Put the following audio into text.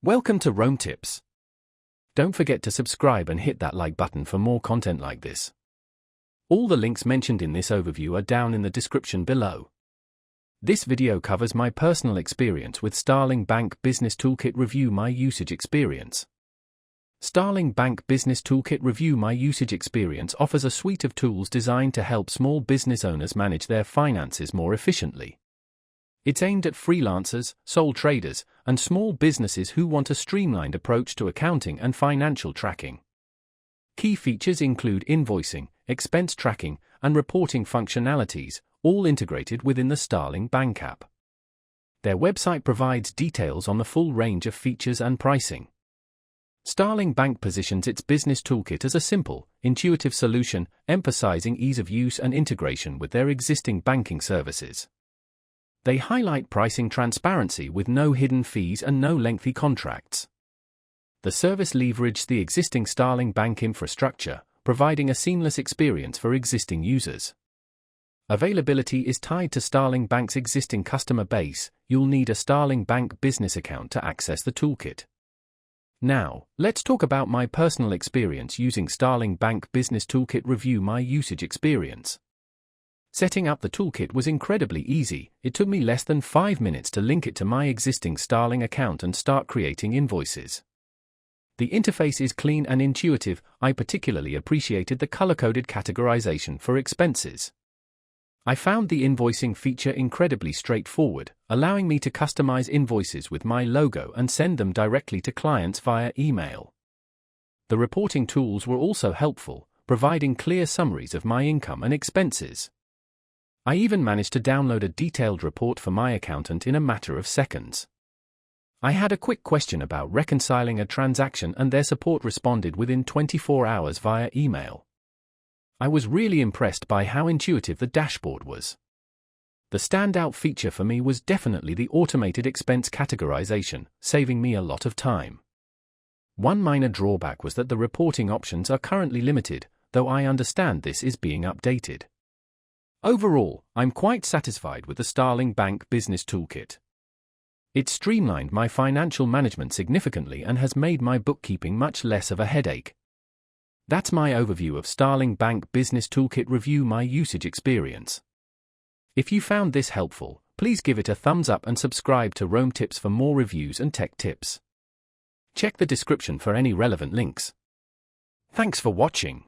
Welcome to Rome Tips. Don't forget to subscribe and hit that like button for more content like this. All the links mentioned in this overview are down in the description below. This video covers my personal experience with Starling Bank Business Toolkit. Review my usage experience. Starling Bank Business Toolkit. Review my usage experience offers a suite of tools designed to help small business owners manage their finances more efficiently. It's aimed at freelancers, sole traders, and small businesses who want a streamlined approach to accounting and financial tracking. Key features include invoicing, expense tracking, and reporting functionalities, all integrated within the Starling Bank app. Their website provides details on the full range of features and pricing. Starling Bank positions its business toolkit as a simple, intuitive solution, emphasizing ease of use and integration with their existing banking services. They highlight pricing transparency with no hidden fees and no lengthy contracts. The service leverages the existing Starling Bank infrastructure, providing a seamless experience for existing users. Availability is tied to Starling Bank's existing customer base. You'll need a Starling Bank business account to access the toolkit. Now, let's talk about my personal experience using Starling Bank Business Toolkit. Review my usage experience. Setting up the toolkit was incredibly easy. It took me less than 5 minutes to link it to my existing Starling account and start creating invoices. The interface is clean and intuitive. I particularly appreciated the color-coded categorization for expenses. I found the invoicing feature incredibly straightforward, allowing me to customize invoices with my logo and send them directly to clients via email. The reporting tools were also helpful, providing clear summaries of my income and expenses. I even managed to download a detailed report for my accountant in a matter of seconds. I had a quick question about reconciling a transaction and their support responded within 24 hours via email. I was really impressed by how intuitive the dashboard was. The standout feature for me was definitely the automated expense categorization, saving me a lot of time. One minor drawback was that the reporting options are currently limited, though I understand this is being updated. Overall, I'm quite satisfied with the Starling Bank Business Toolkit. It streamlined my financial management significantly and has made my bookkeeping much less of a headache. That's my overview of Starling Bank Business Toolkit. Review my usage experience. If you found this helpful, please give it a thumbs up and subscribe to Rome Tips for more reviews and tech tips. Check the description for any relevant links. Thanks for watching.